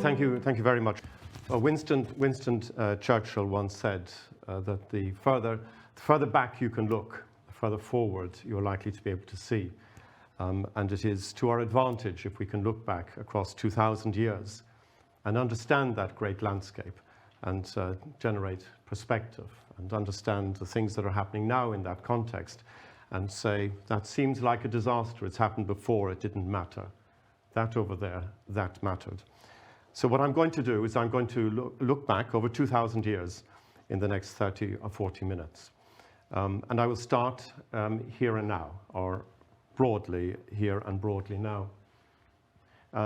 Thank you very much. Winston Churchill once said that the further back you can look, the further forward you're likely to be able to see. And it is to our advantage if we can look back across 2,000 years and understand that great landscape and generate perspective and understand the things that are happening now in that context and say, that seems like a disaster. It's happened before. It didn't matter. That over there, that mattered. So what I'm going to do is I'm going to look back over 2,000 years in the next 30 or 40 minutes. And I will start here and now, or broadly here and broadly now.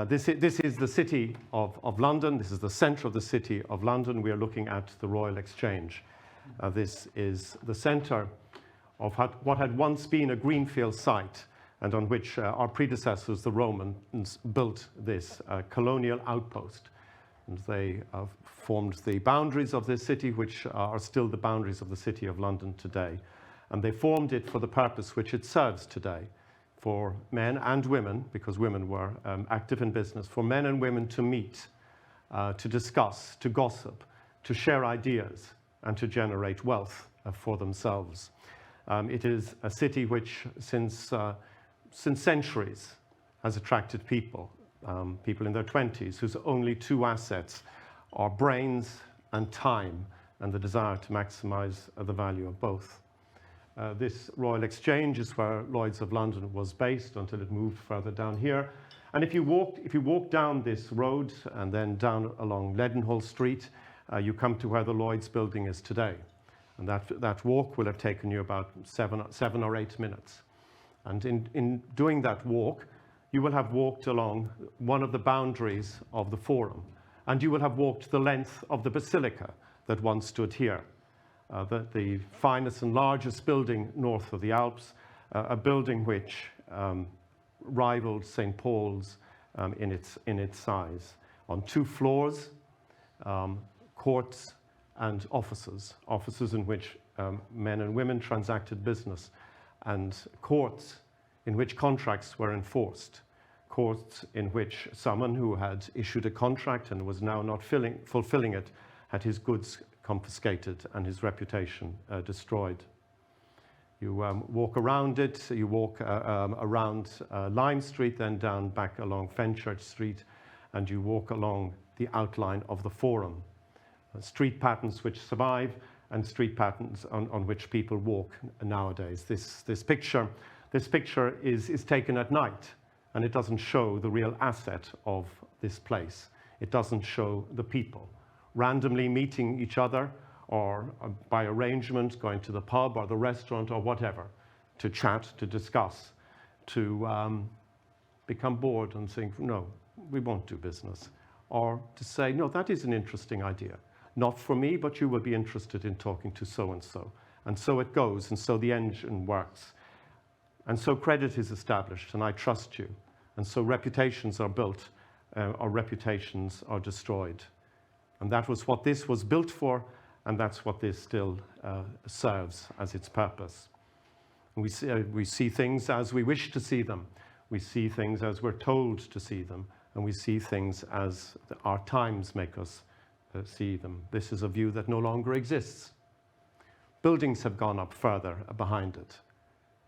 This is the city of London. This is the centre of the city of London. We are looking at the Royal Exchange. This is the centre of what had once been a greenfield site and on which our predecessors, the Romans, built this colonial outpost. And they formed the boundaries of this city, which are still the boundaries of the city of London today. And they formed it for the purpose which it serves today, for men and women, because women were active in business, for men and women to meet, to discuss, to gossip, to share ideas, and to generate wealth for themselves. It is a city which, since centuries, has attracted people in their 20s, whose only two assets are brains and time, and the desire to maximize the value of both. This Royal Exchange is where Lloyd's of London was based until it moved further down here. And if you walk down this road and then down along Leadenhall Street, you come to where the Lloyd's building is today. And that walk will have taken you about seven or 8 minutes. And in doing that walk, you will have walked along one of the boundaries of the Forum. And you will have walked the length of the Basilica that once stood here. The finest and largest building north of the Alps, a building which rivaled St. Paul's in its size. On 2 floors, courts and offices in which men and women transacted business, and courts in which contracts were enforced, courts in which someone who had issued a contract and was now not fulfilling it had his goods confiscated and his reputation destroyed. You walk around it, you walk around Lime Street, then down back along Fenchurch Street, and you walk along the outline of the Forum. Street patterns which survive and street patterns on which people walk nowadays. This picture is taken at night, and it doesn't show the real asset of this place. It doesn't show the people randomly meeting each other, or by arrangement going to the pub or the restaurant or whatever to chat, to discuss, to become bored and think, no, we won't do business. Or to say, no, that is an interesting idea. Not for me, but you will be interested in talking to so-and-so. And so it goes, and so the engine works. And so credit is established, and I trust you. And so reputations are built, or reputations are destroyed. And that was what this was built for, and that's what this still serves as its purpose. And we see things as we wish to see them. We see things as we're told to see them, and we see things as our times make us see them. This is a view that no longer exists. Buildings have gone up further behind it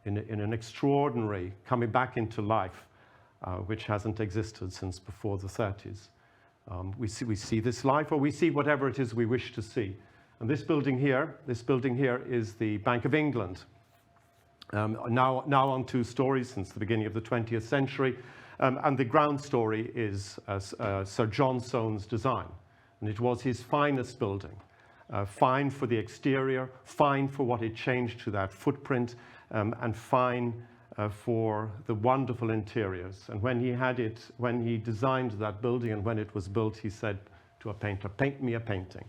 in an extraordinary coming back into life, which hasn't existed since before the 30s. We see this life, or we see whatever it is we wish to see. And this building here is the Bank of England. Now on 2 stories since the beginning of the 20th century. And the ground story is Sir John Soane's design. And it was his finest building. Fine for the exterior, fine for what it changed to that footprint, and fine for the wonderful interiors. And when he designed that building and when it was built, he said to a painter, paint me a painting.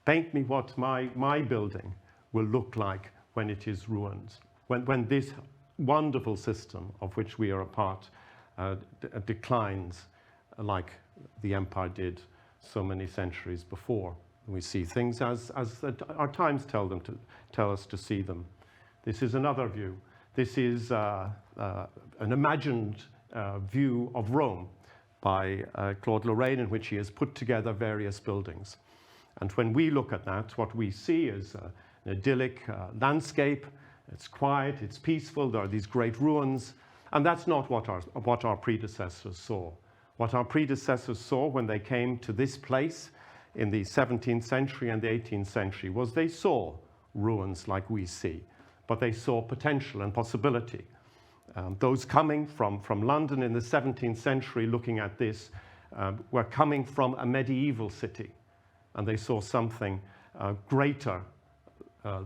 Paint me what my building will look like when it is ruined. When this wonderful system of which we are a part declines like the empire did so many centuries before. We see things as our times tell us to see them. This is another view. This is an imagined view of Rome by Claude Lorraine, in which he has put together various buildings. And when we look at that, what we see is an idyllic landscape. It's quiet, it's peaceful, there are these great ruins, and that's not what our predecessors saw. What our predecessors saw when they came to this place in the 17th century and the 18th century was they saw ruins like we see, but they saw potential and possibility. Those coming from London in the 17th century looking at this were coming from a medieval city, and they saw something greater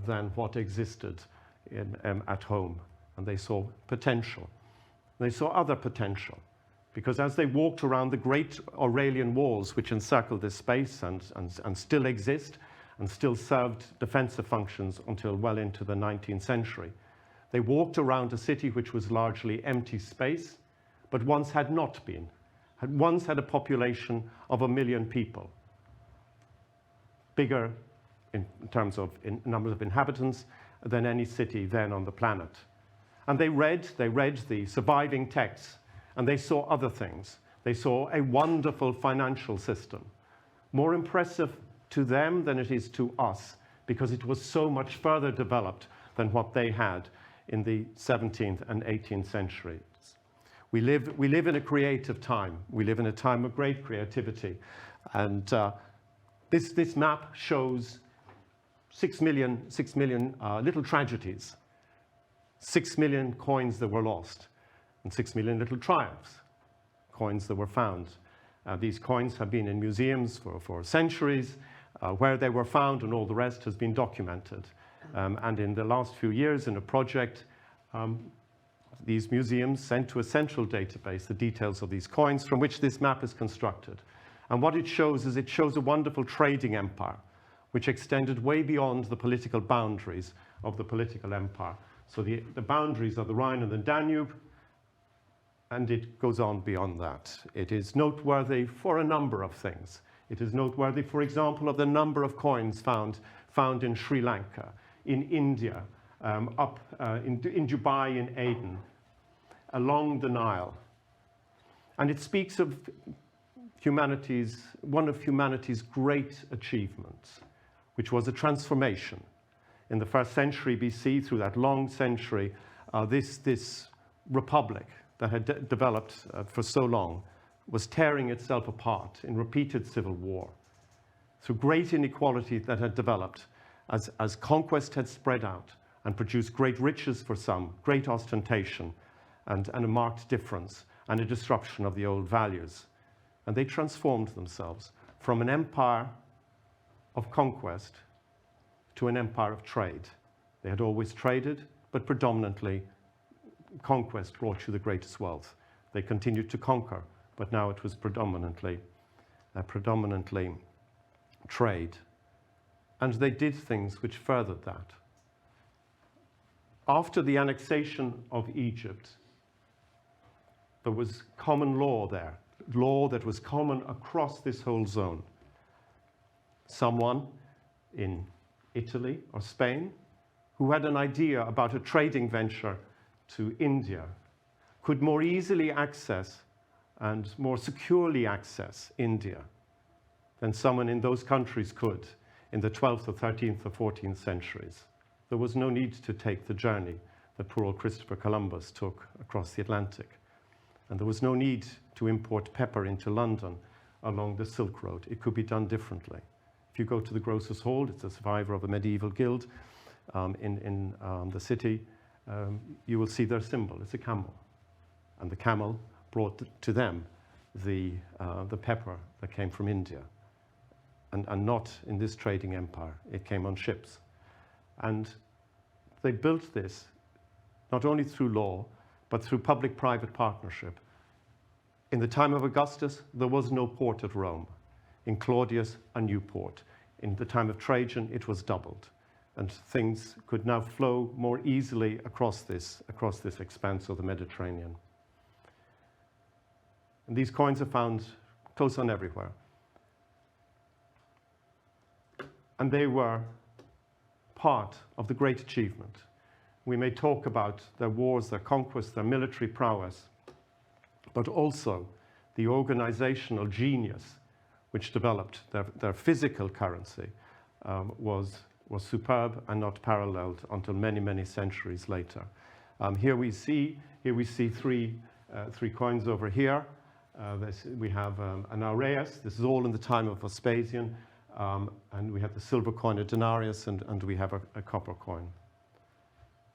than what existed at home, and they saw potential. They saw other potential, because as they walked around the great Aurelian walls which encircled this space and still exist and still served defensive functions until well into the 19th century, they walked around a city which was largely empty space, but once had not been, once had a population of 1 million people, bigger in terms of numbers of inhabitants than any city then on the planet. And they read the surviving texts, and they saw other things. They saw a wonderful financial system, more impressive to them than it is to us, because it was so much further developed than what they had in the 17th and 18th centuries. We live in a creative time. We live in a time of great creativity. And this map shows 6 million little tragedies, 6 million coins that were lost, and 6 million little triumphs, coins that were found. These coins have been in museums for centuries. Where they were found and all the rest has been documented. And in the last few years, in a project, these museums sent to a central database the details of these coins from which this map is constructed. And what it shows is it shows a wonderful trading empire which extended way beyond the political boundaries of the political empire. So the boundaries are the Rhine and the Danube, and it goes on beyond that. It is noteworthy for a number of things. It is noteworthy, for example, of the number of coins found in Sri Lanka, in India, in Dubai, in Aden, along the Nile. And it speaks of one of humanity's great achievements, which was a transformation. In the 1st century BC, through that long century, this republic that had developed for so long was tearing itself apart in repeated civil war. Through great inequality that had developed as conquest had spread out and produced great riches for some, great ostentation, and a marked difference and a disruption of the old values. And they transformed themselves from an empire of conquest to an empire of trade. They had always traded, but predominantly conquest brought you the greatest wealth. They continued to conquer, but now it was predominantly trade. And they did things which furthered that. After the annexation of Egypt, there was common law there, law that was common across this whole zone. Someone in Italy or Spain who had an idea about a trading venture to India could more easily access and more securely access India than someone in those countries could in the 12th or 13th or 14th centuries. There was no need to take the journey that poor old Christopher Columbus took across the Atlantic. And there was no need to import pepper into London along the Silk Road. It could be done differently. If you go to the Grocers' Hall, it's a survivor of a medieval guild in the city, you will see their symbol. It's a camel. And the camel brought to them the pepper that came from India. And not in this trading empire. It came on ships. And they built this not only through law, but through public-private partnership. In the time of Augustus, there was no port at Rome. In Claudius, a new port. In the time of Trajan, it was doubled. And things could now flow more easily across this expanse of the Mediterranean. And these coins are found close on everywhere. And they were part of the great achievement. We may talk about their wars, their conquests, their military prowess, but also the organizational genius which developed their physical currency was superb and not paralleled until many, many centuries later. Here we see three coins over here. We have an aureus. This is all in the time of Vespasian. And we have the silver coin, a denarius, and we have a copper coin.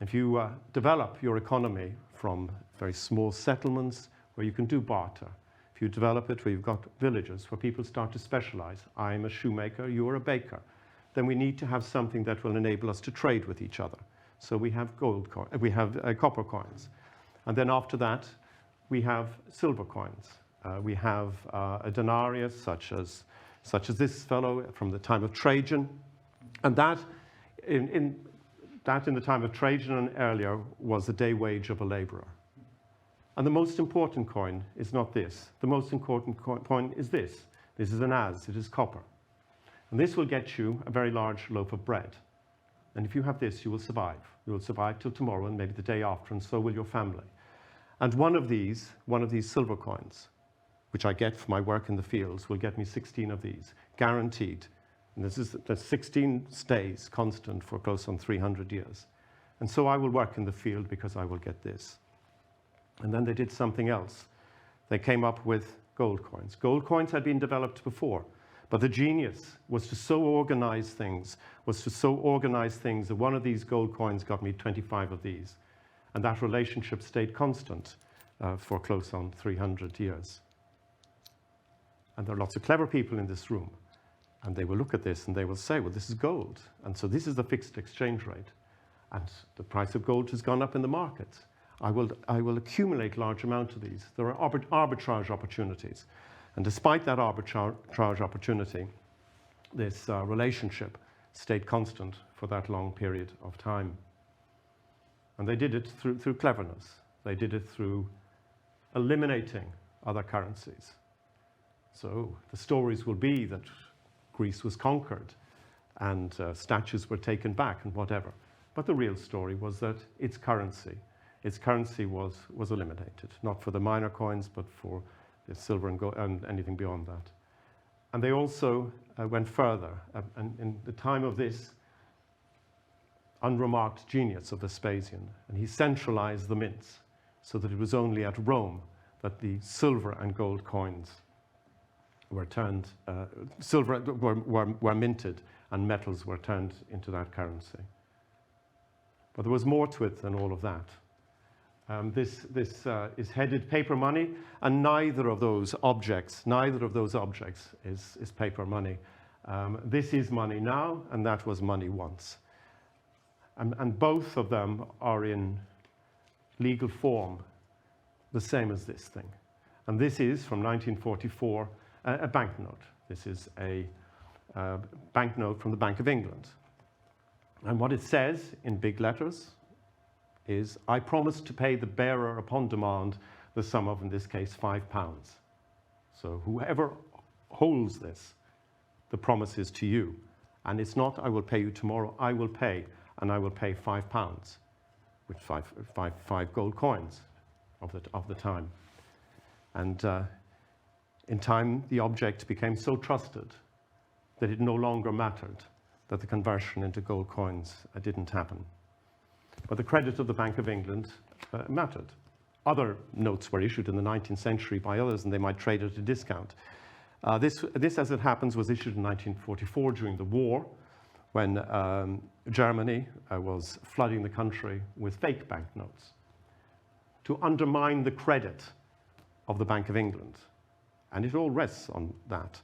If you develop your economy from very small settlements where you can do barter, if you develop it where you've got villages where people start to specialize, I'm a shoemaker, you're a baker, then we need to have something that will enable us to trade with each other. So we have copper coins. And then after that, we have silver coins. We have a denarius, such as this fellow from the time of Trajan. And that, in the time of Trajan and earlier, was the day wage of a laborer. And the most important coin is not this. The most important coin is this. This is an as, it is copper. And this will get you a very large loaf of bread. And if you have this, you will survive. You will survive till tomorrow and maybe the day after, and so will your family. And one of these silver coins, which I get for my work in the fields, will get me 16 of these, guaranteed. And the 16 stays constant for close on 300 years. And so I will work in the field because I will get this. And then they did something else. They came up with gold coins. Gold coins had been developed before, but the genius was to so organize things, that one of these gold coins got me 25 of these. And that relationship stayed constant for close on 300 years. And there are lots of clever people in this room. And they will look at this and they will say, well, this is gold. And so this is the fixed exchange rate. And the price of gold has gone up in the market. I will accumulate large amounts of these. There are arbitrage opportunities. And despite that arbitrage opportunity, this relationship stayed constant for that long period of time. And they did it through cleverness. They did it through eliminating other currencies. So the stories will be that Greece was conquered and statues were taken back and whatever. But the real story was that its currency was eliminated, not for the minor coins, but for the silver and gold and anything beyond that. And they also went further. And in the time of this unremarked genius of Vespasian, and he centralized the mints so that it was only at Rome that the silver and gold coins were turned, were minted, and metals were turned into that currency. But there was more to it than all of that. This is headed paper money, and neither of those objects is paper money. This is money now, and that was money once. And both of them are in legal form, the same as this thing. And this is, from 1944, a banknote. This is a banknote from the Bank of England. And what it says in big letters is, I promise to pay the bearer upon demand the sum of, in this case, £5. So whoever holds this, the promise is to you. And it's not, I will pay you tomorrow, I will pay, and I will pay £5, which five gold coins of the time. And in time, the object became so trusted that it no longer mattered that the conversion into gold coins didn't happen. But the credit of the Bank of England mattered. Other notes were issued in the 19th century by others, and they might trade at a discount. This, as it happens, was issued in 1944 during the war, when Germany was flooding the country with fake banknotes to undermine the credit of the Bank of England. And it all rests on that.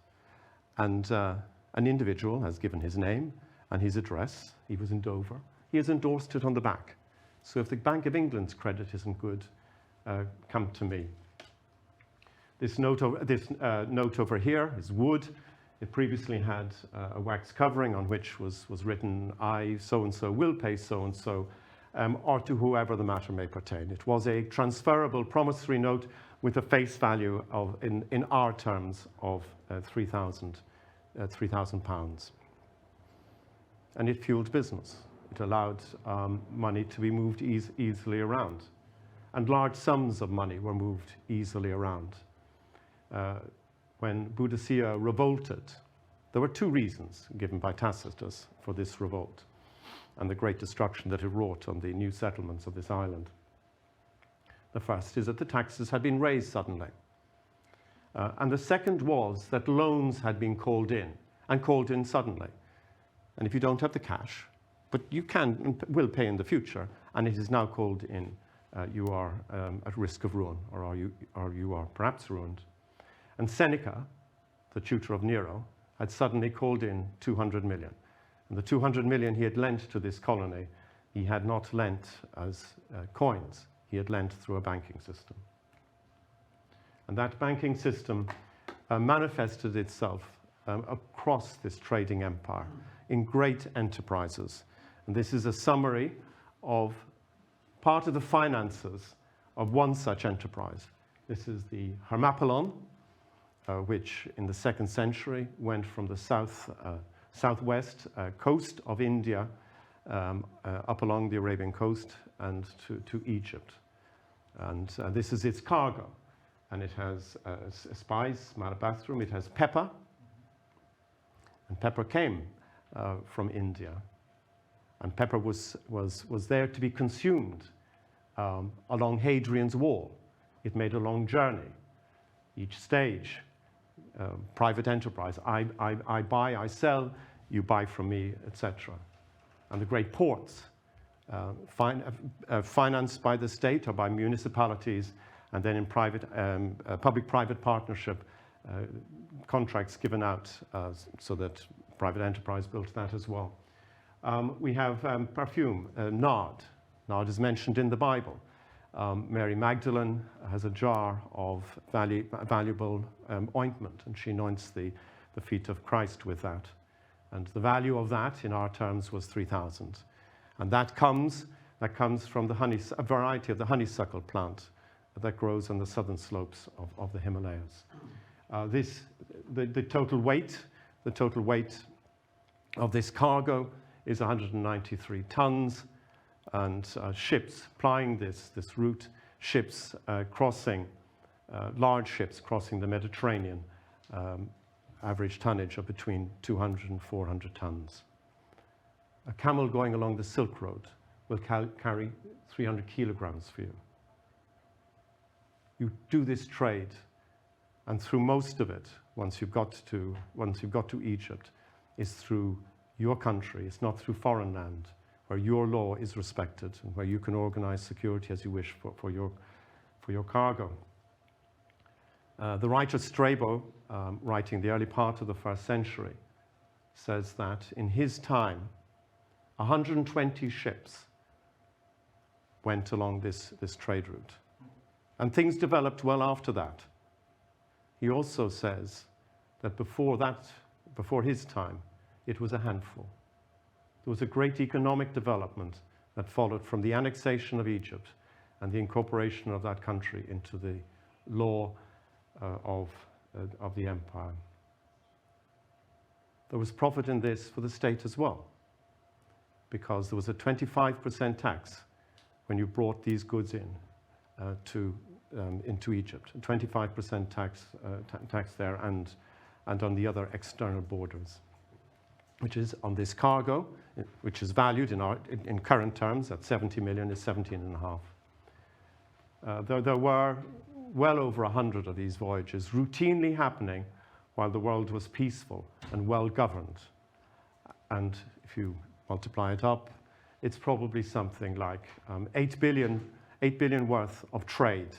And an individual has given his name and his address. He was in Dover. He has endorsed it on the back. So if the Bank of England's credit isn't good, come to me. This note over here is wood. It previously had a wax covering on which was written, I, so-and-so, will pay so-and-so, or to whoever the matter may pertain. It was a transferable promissory note with a face value of, in our terms, of £3,000. And it fueled business. It allowed money to be moved easily around. And large sums of money were moved easily around. when Boudicca revolted, there were two reasons given by Tacitus for this revolt and the great destruction that it wrought on the new settlements of this island. The first is that the taxes had been raised suddenly. And the second was that loans had been called in suddenly. And if you don't have the cash, but you can and will pay in the future, and it is now called in, you are at risk of ruin, or you are perhaps ruined. And Seneca, the tutor of Nero, had suddenly called in 200 million. And the 200 million he had lent to this colony, he had not lent as coins. He had lent through a banking system. And that banking system manifested itself across this trading empire in great enterprises. And this is a summary of part of the finances of one such enterprise. This is the Hermapelon, which in the 2nd century went from the southwest coast of India up along the Arabian coast and to Egypt. And this is its cargo. And it has spice, malabathrum, it has pepper. And pepper came from India. And pepper was there to be consumed along Hadrian's Wall. It made a long journey. Each stage, private enterprise. I buy, I sell, you buy from me, etc. And the great ports, financed by the state or by municipalities, and then in public-private partnership, contracts given out so that private enterprise built that as well. We have perfume, nard. Nard is mentioned in the Bible. Mary Magdalene has a jar of valuable ointment, and she anoints the feet of Christ with that. And the value of that, in our terms, was 3,000. And that comes from a variety of the honeysuckle plant that grows on the southern slopes of the Himalayas. The total weight of this cargo is 193 tons, and ships plying this route, large ships crossing the Mediterranean, average tonnage of between 200 and 400 tons. A camel going along the Silk Road will carry 300 kilograms for you. You do this trade, and through most of it, once you've got to Egypt, is through your country. It's not through foreign land, where your law is respected and where you can organize security as you wish for your cargo. The writer Strabo, writing the early part of the 1st century, says that in his time, 120 ships went along this trade route. And things developed well after that. He also says that before his time, it was a handful. There was a great economic development that followed from the annexation of Egypt and the incorporation of that country into the law of the empire. There was profit in this for the state as well, because there was a 25% tax when you brought these goods into Egypt, a 25% tax there, and on the other external borders, which is on this cargo, which is valued in current terms at 70 million, is 17.5. There were well over 100 of these voyages routinely happening while the world was peaceful and well governed. And if you multiply it up, it's probably something like 8 billion worth of trade,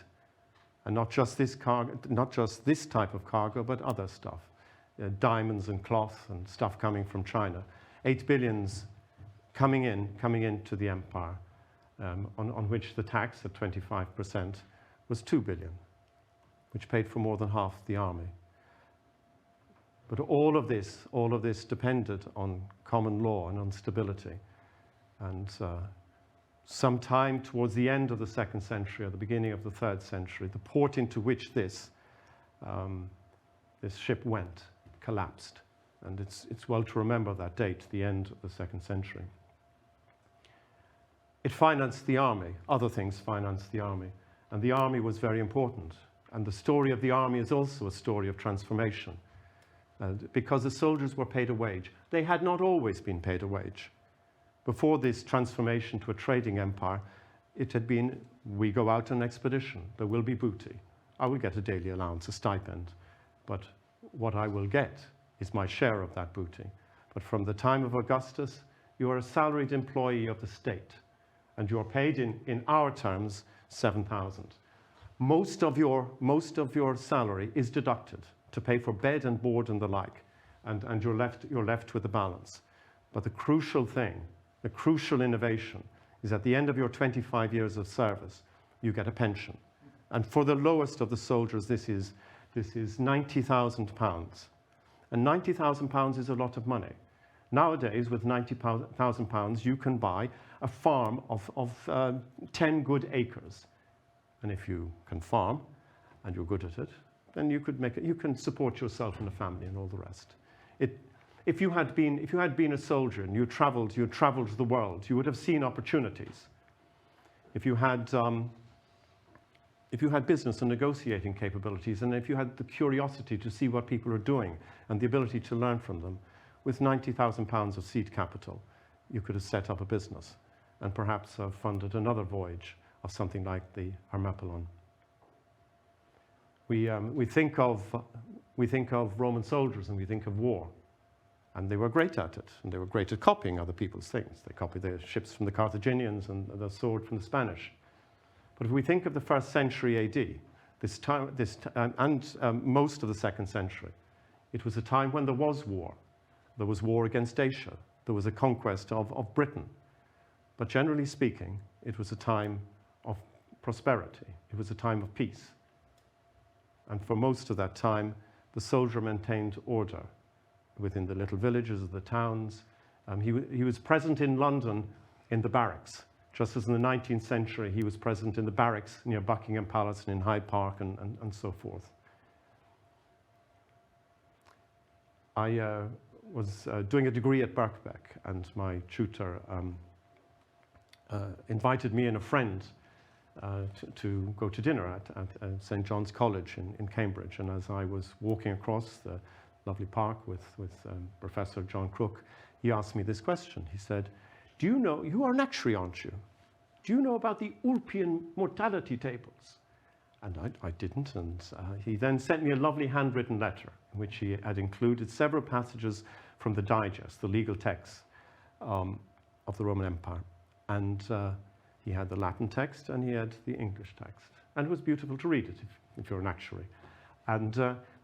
and not just this type of cargo, but other stuff, diamonds and cloth and stuff coming from China. 8 billions coming into the empire, on which the tax at 25% was 2 billion, which paid for more than half the army. But all of this depended on common law and on stability. And sometime towards the end of the 2nd century or the beginning of the 3rd century, the port into which this ship went collapsed. And it's well to remember that date, the end of the 2nd century. It financed the army. Other things financed the army. And the army was very important And the story of the army is also a story of transformation. Because the soldiers were paid a wage. They had not always been paid a wage. Before this transformation to a trading empire, it had been, we go out on expedition, there will be booty. I will get a daily allowance, a stipend, but what I will get is my share of that booty. But from the time of Augustus, you are a salaried employee of the state, and you are paid in our terms, 7,000. Most of your salary is deducted to pay for bed and board and the like, and you're left with a balance. But the crucial thing, the crucial innovation, is at the end of your 25 years of service, you get a pension. And for the lowest of the soldiers, this is £90,000. And £90,000 is a lot of money. Nowadays, with £90,000, you can buy a farm of 10 good acres. And if you can farm, and you're good at it, then you can support yourself and a family and all the rest. If you had been a soldier and you traveled the world, you would have seen opportunities. If you had business and negotiating capabilities, and if you had the curiosity to see what people are doing and the ability to learn from them, with £90,000 of seed capital, you could have set up a business and perhaps have funded another voyage of something like the Harmappilon. We think of Roman soldiers and we think of war, and they were great at it, and they were great at copying other people's things. They copied their ships from the Carthaginians and the sword from the Spanish. But if we think of the 1st century AD, most of the 2nd century, it was a time when there was war. There was war against Asia. There was a conquest of Britain. But generally speaking, it was a time of prosperity. It was a time of peace. And for most of that time, the soldier maintained order within the little villages of the towns. He was present in London in the barracks, just as in the 19th century he was present in the barracks near Buckingham Palace and in Hyde Park and so forth. I was doing a degree at Birkbeck, and my tutor invited me and a friend to go to dinner at St. John's College in Cambridge. And as I was walking across the lovely park with Professor John Crook, he asked me this question. He said, "Do you know, you are an actuary, aren't you? Do you know about the Ulpian mortality tables?" And I didn't, and he then sent me a lovely handwritten letter in which he had included several passages from the digest, the legal text of the Roman Empire. And he had the Latin text and he had the English text. And it was beautiful to read it if you're an actuary. And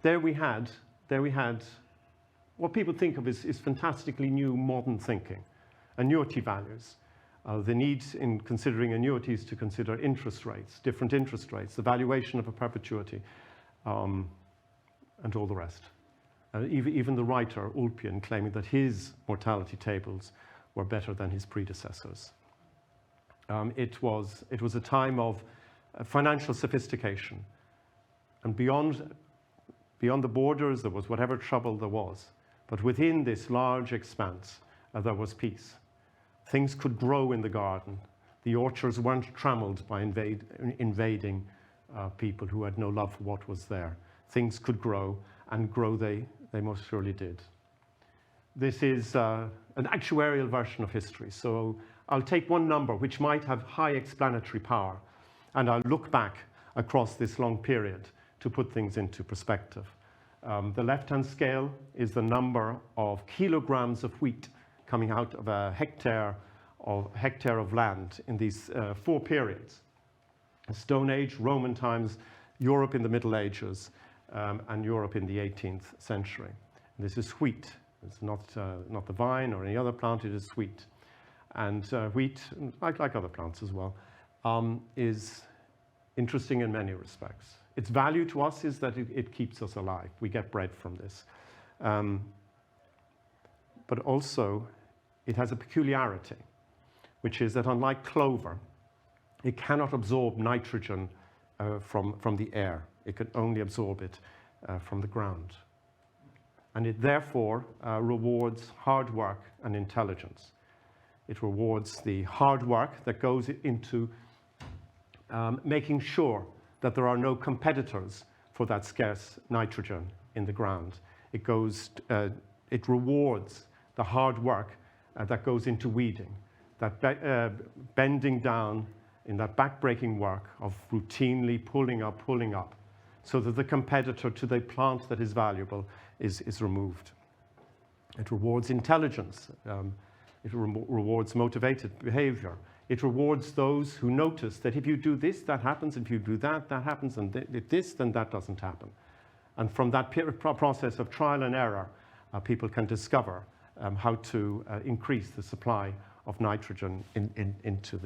there we had what people think of as fantastically new modern thinking, annuity values. The need in considering annuities to consider interest rates, different interest rates, the valuation of a perpetuity, and all the rest. Even the writer, Ulpian, claiming that his mortality tables were better than his predecessors. It was a time of financial sophistication. And beyond the borders, there was whatever trouble there was. But within this large expanse, there was peace. Things could grow in the garden. The orchards weren't trammeled by invading people who had no love for what was there. Things could grow, and grow they most surely did. This is an actuarial version of history. So I'll take one number which might have high explanatory power, and I'll look back across this long period to put things into perspective. The left-hand scale is the number of kilograms of wheat coming out of a hectare of land in these 4 periods: Stone Age, Roman times, Europe in the Middle Ages, and Europe in the 18th century. And this is wheat. It's not the vine or any other plant, it is wheat. And wheat, like other plants as well, is interesting in many respects. Its value to us is that it keeps us alive. We get bread from this. But also, it has a peculiarity, which is that unlike clover, it cannot absorb nitrogen from the air. It can only absorb it from the ground. And it therefore rewards hard work and intelligence. It rewards the hard work that goes into making sure that there are no competitors for that scarce nitrogen in the ground. It rewards the hard work that goes into weeding, that bending down in that back-breaking work of routinely pulling up, so that the competitor to the plant that is valuable is removed. It rewards intelligence. It rewards motivated behavior. It rewards those who notice that if you do this, that happens. If you do that, that happens. And if this, then that doesn't happen. And from that process of trial and error, people can discover how to increase the supply of nitrogen into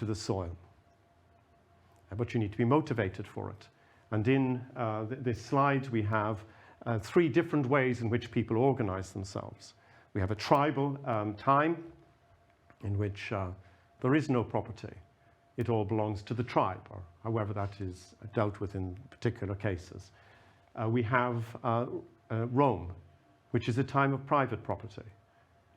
the soil. But you need to be motivated for it. And in this slide, we have 3 different ways in which people organize themselves. We have a tribal time in which there is no property. It all belongs to the tribe, or however that is dealt with in particular cases. We have Rome, which is a time of private property.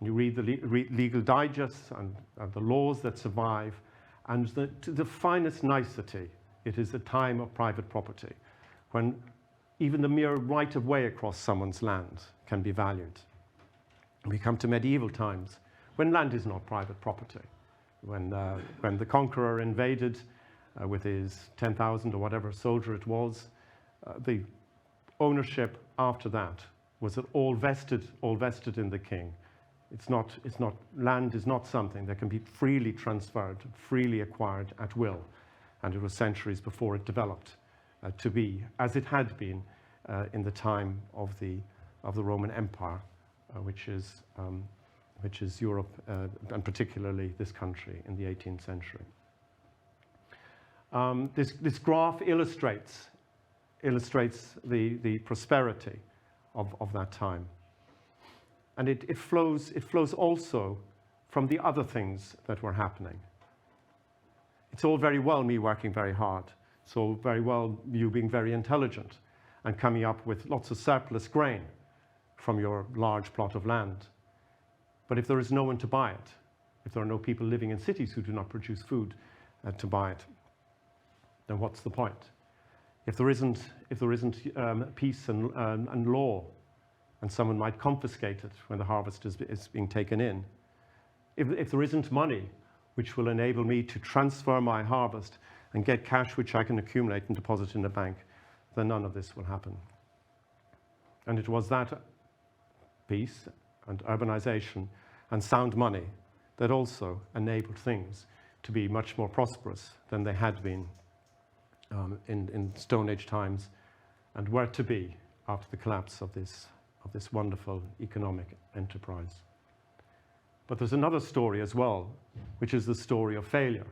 You read the legal digests and the laws that survive, and to the finest nicety, it is a time of private property, when even the mere right of way across someone's land can be valued. We come to medieval times, when land is not private property, when the conqueror invaded with his 10,000 or whatever soldier it was, the ownership after that was all vested in the king. Land is not something that can be freely transferred, freely acquired at will. And it was centuries before it developed to be as it had been in the time of the Roman Empire, which is Europe and particularly this country in the 18th century. This graph illustrates the prosperity of that time. And it flows also from the other things that were happening. It's all very well me working very hard. It's all very well you being very intelligent and coming up with lots of surplus grain from your large plot of land. But if there is no one to buy it, if there are no people living in cities who do not produce food to buy it, then what's the point? If there isn't peace and law, and someone might confiscate it when the harvest is being taken in, if there isn't money which will enable me to transfer my harvest and get cash which I can accumulate and deposit in the bank, then none of this will happen. And it was that peace and urbanization and sound money that also enabled things to be much more prosperous than they had been in Stone Age times and were to be after the collapse of this wonderful economic enterprise. But there's another story as well, which is the story of failure.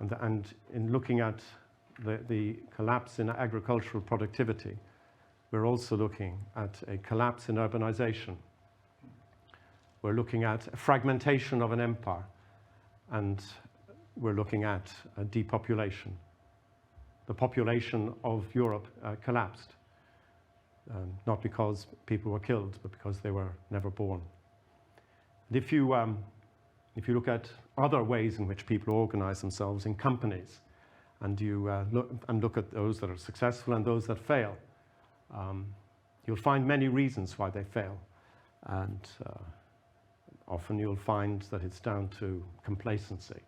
And in looking at the collapse in agricultural productivity, we're also looking at a collapse in urbanization. We're looking at a fragmentation of an empire, and we're looking at a depopulation. The population of Europe collapsed, not because people were killed, but because they were never born. And if you look at other ways in which people organize themselves in companies, and you look at those that are successful and those that fail, you'll find many reasons why they fail. And often you'll find that it's down to complacency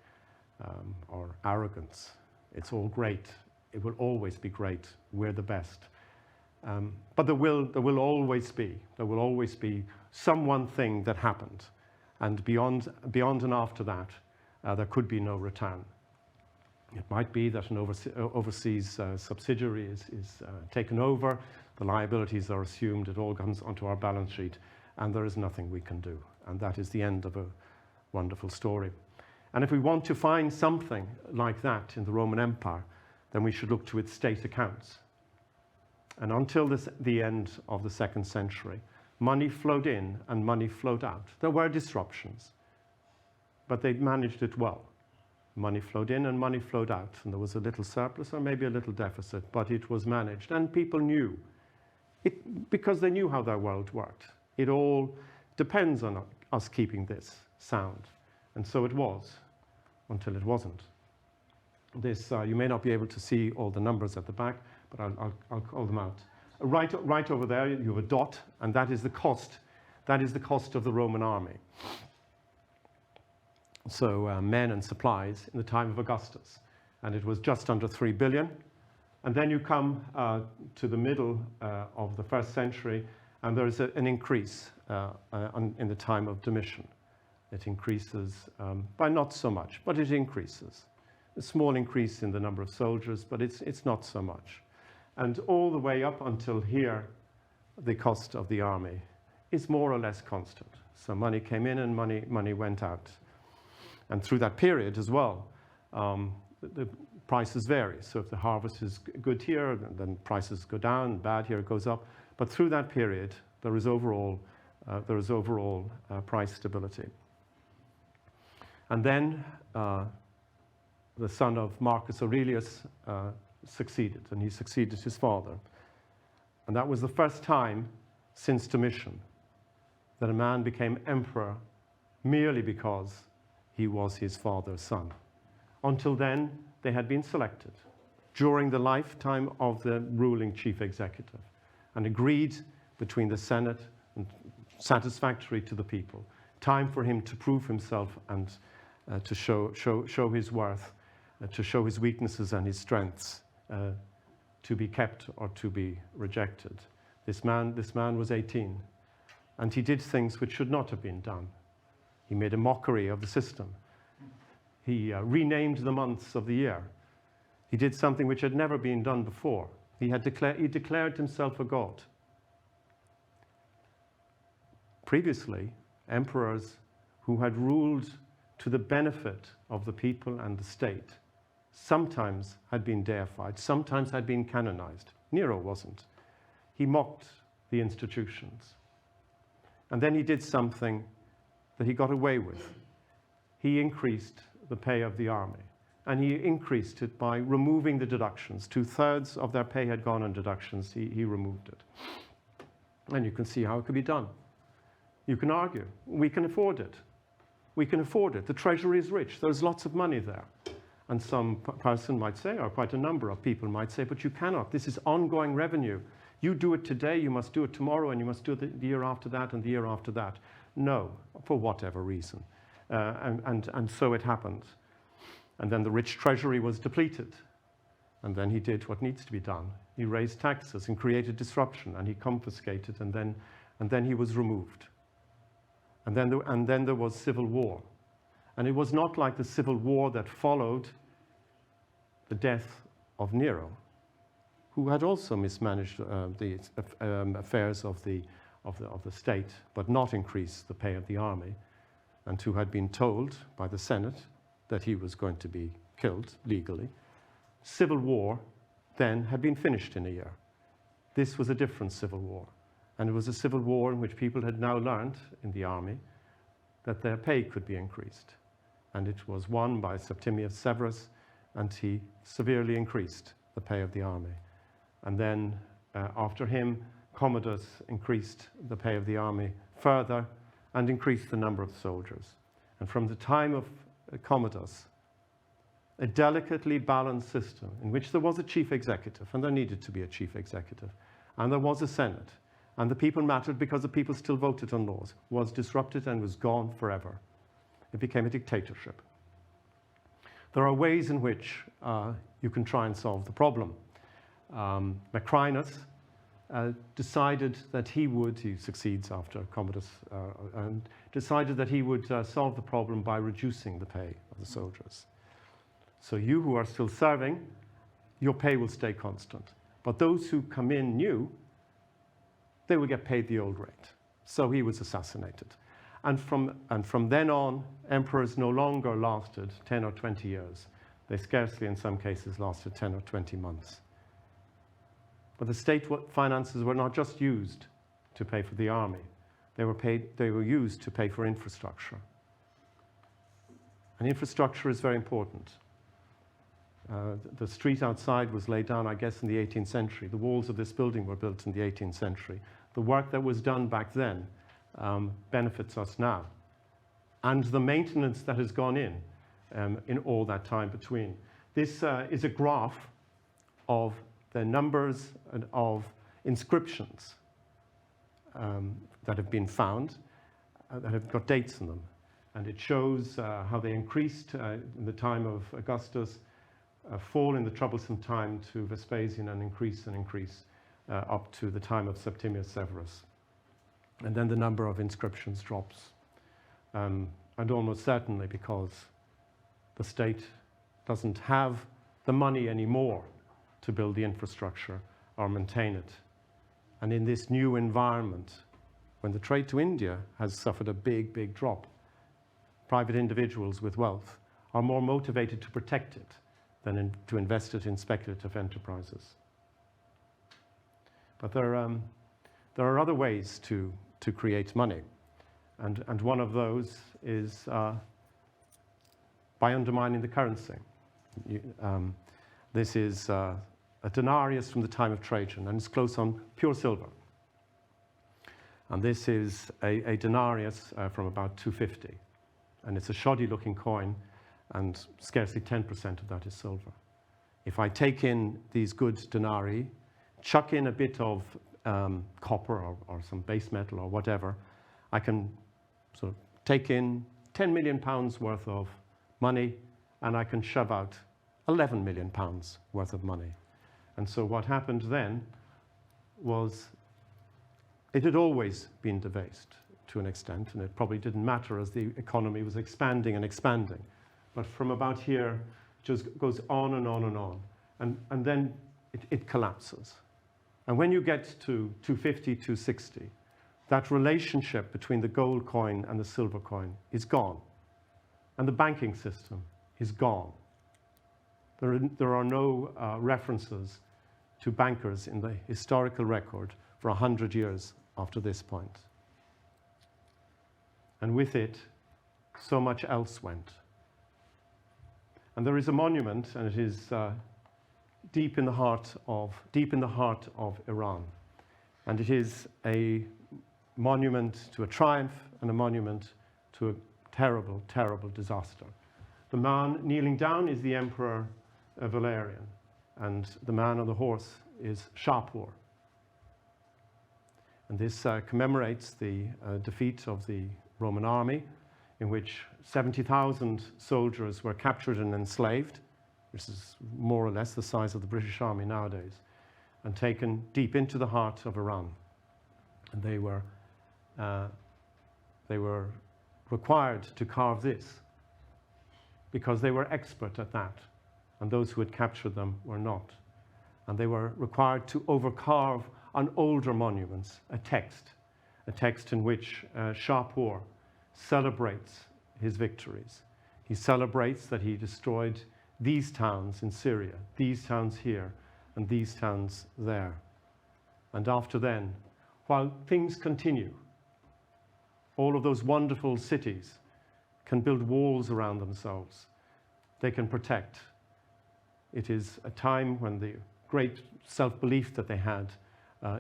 or arrogance. It's all great. It will always be great. We're the best. But there will always be some one thing that happened. And beyond and after that, there could be no return. It might be that an overseas subsidiary is taken over, the liabilities are assumed, it all comes onto our balance sheet, and there is nothing we can do. And that is the end of a wonderful story. And if we want to find something like that in the Roman Empire, then we should look to its state accounts. And until the end of the 2nd century, money flowed in and money flowed out. There were disruptions, but they managed it well. Money flowed in and money flowed out, and there was a little surplus or maybe a little deficit, but it was managed. And people knew it because they knew how their world worked. It all depends on us keeping this sound. And so it was, until it wasn't. This, you may not be able to see all the numbers at the back, but I'll call them out. Right over there, you have a dot, and that is the cost. That is the cost of the Roman army. So men and supplies in the time of Augustus. And it was just under 3 billion. And then you come to the middle of the 1st century, and there is an increase in the time of Domitian. It increases by not so much, but it increases. A small increase in the number of soldiers, but it's not so much. And all the way up until here, the cost of the army is more or less constant. So money came in and money went out. And through that period as well, the prices vary. So if the harvest is good here, then prices go down, bad here, it goes up. But through that period, there is overall price stability. And then the son of Marcus Aurelius succeeded, and he succeeded his father. And that was the first time since Domitian that a man became emperor merely because he was his father's son. Until then, they had been selected during the lifetime of the ruling chief executive and agreed between the Senate and satisfactory to the people. Time for him to prove himself and to show his worth, to show his weaknesses and his strengths, to be kept or to be rejected. This man was 18, and he did things which should not have been done. He made a mockery of the system. He renamed the months of the year. He did something which had never been done before. He declared himself a god. Previously, emperors who had ruled to the benefit of the people and the state sometimes had been deified, sometimes had been canonized. Nero wasn't. He mocked the institutions. And then he did something that he got away with. He increased the pay of the army, and he increased it by removing the deductions. 2/3 of their pay had gone on deductions. He removed it. And you can see how it could be done. You can argue, we can afford it. We can afford it. The treasury is rich. There's lots of money there. And some person might say, or quite a number of people might say, but you cannot. This is ongoing revenue. You do it today, you must do it tomorrow, and you must do it the year after that and the year after that. No, for whatever reason. And so it happened. And then the rich treasury was depleted. And then he did what needs to be done. He raised taxes and created disruption, and he confiscated, and then he was removed. And then there was civil war. And it was not like the civil war that followed the death of Nero, who had also mismanaged the affairs of the state, but not increased the pay of the army, and who had been told by the Senate that he was going to be killed legally. Civil war then had been finished in a year. This was a different civil war. And it was a civil war in which people had now learned in the army that their pay could be increased. And it was won by Septimius Severus, and he severely increased the pay of the army. And then after him, Commodus increased the pay of the army further and increased the number of soldiers. And from the time of Commodus, a delicately balanced system in which there was a chief executive, and there needed to be a chief executive, and there was a Senate, and the people mattered because the people still voted on laws, was disrupted and was gone forever. It became a dictatorship. There are ways in which you can try and solve the problem. Macrinus decided that he succeeds after Commodus, and decided that he would solve the problem by reducing the pay of the soldiers. So you who are still serving, your pay will stay constant. But those who come in new, they will get paid the old rate. So he was assassinated. And from then on, emperors no longer lasted 10 or 20 years. They scarcely, in some cases, lasted 10 or 20 months. But the state finances were not just used to pay for the army. They were used to pay for infrastructure. And infrastructure is very important. The street outside was laid down, I guess, in the 18th century. The walls of this building were built in the 18th century. The work that was done back then benefits us now. And the maintenance that has gone in all that time between. This is a graph of the numbers of inscriptions that have been found, that have got dates in them. And it shows how they increased in the time of Augustus, fall in the troublesome time to Vespasian, and increase up to the time of Septimius Severus. And then the number of inscriptions drops. And almost certainly because the state doesn't have the money anymore to build the infrastructure or maintain it. And in this new environment, when the trade to India has suffered a big, big drop, private individuals with wealth are more motivated to protect it than to invest it in speculative enterprises. But there are other ways to create money. And one of those is by undermining the currency. This is a denarius from the time of Trajan, and it's close on pure silver. And this is a denarius from about 250. And it's a shoddy-looking coin, and scarcely 10% of that is silver. If I take in these good denarii, chuck in a bit of copper or some base metal or whatever, I can sort of take in 10 million pounds worth of money, and I can shove out 11 million pounds worth of money. And so what happened then was it had always been debased to an extent, and it probably didn't matter as the economy was expanding and expanding. But from about here, it just goes on and on and on. And then it collapses. And when you get to 250, 260, that relationship between the gold coin and the silver coin is gone. And the banking system is gone. There are no references to bankers in the historical record for 100 years after this point. And with it, so much else went. And there is a monument, and it is deep in the heart of Iran. And it is a monument to a triumph and a monument to a terrible, terrible disaster. The man kneeling down is the Emperor Valerian, and the man on the horse is Shapur. And this commemorates the defeat of the Roman army, in which 70,000 soldiers were captured and enslaved, which is more or less the size of the British Army nowadays, and taken deep into the heart of Iran. And they were required to carve this because they were expert at that, and those who had captured them were not. And they were required to overcarve on older monuments a text in which Shapur celebrates his victories. He celebrates that he destroyed these towns in Syria, these towns here, and these towns there. And after then, while things continue, all of those wonderful cities can build walls around themselves. They can protect. It is a time when the great self-belief that they had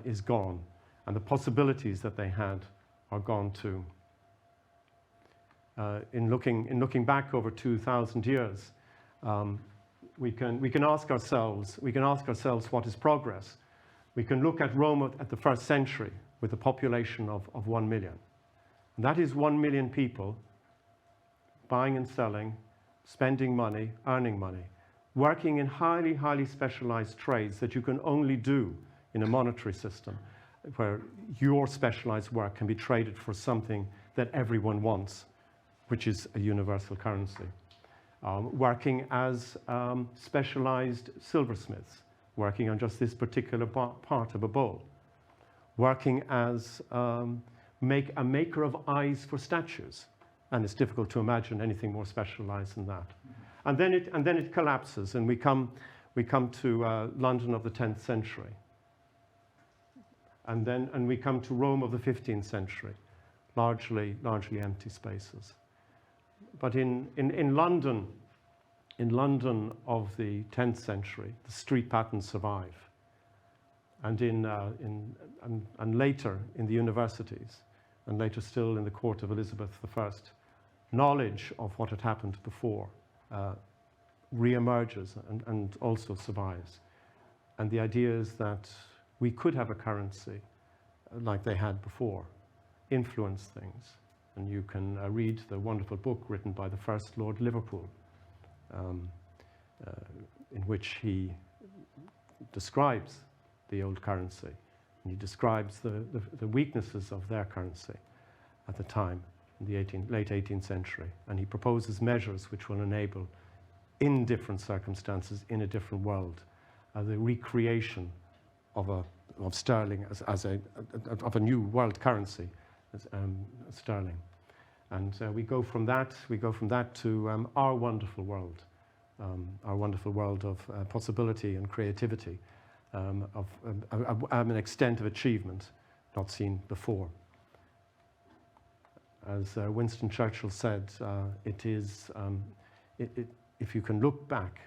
is gone, and the possibilities that they had are gone too. In looking back over 2,000 years, we can ask ourselves what is progress. We can look at Rome at the first century with a population of 1 million. And that is 1 million people buying and selling, spending money, earning money, working in highly, highly specialized trades that you can only do in a monetary system, where your specialized work can be traded for something that everyone wants, which is a universal currency. Working as specialized silversmiths, working on just this particular part of a bowl. Working as a maker of eyes for statues. And it's difficult to imagine anything more specialized than that. And then it collapses, and we come to London of the 10th century. And we come to Rome of the 15th century, largely empty spaces. But in London of the 10th century, the street patterns survive. And later in the universities, and later still in the court of Elizabeth I, knowledge of what had happened before re-emerges and also survives. And the idea is that we could have a currency like they had before, influence things. And you can read the wonderful book written by the first Lord Liverpool, in which he describes the old currency. And he describes the weaknesses of their currency at the time, in the late 18th century. And he proposes measures which will enable, in different circumstances, in a different world, the recreation of sterling as a new world currency, sterling. And we go from that to our wonderful world of possibility and creativity, of an extent of achievement not seen before. As Winston Churchill said, if you can look back,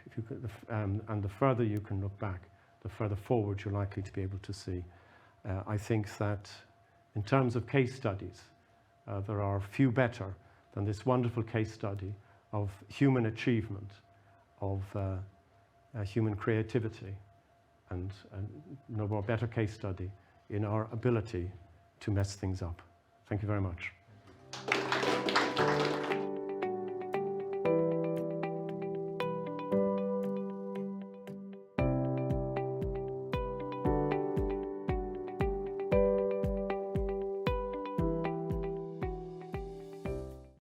and the further you can look back, the further forward you're likely to be able to see. I think that in terms of case studies, there are few better than this wonderful case study of human achievement, of human creativity, and no more better case study in our ability to mess things up. Thank you very much.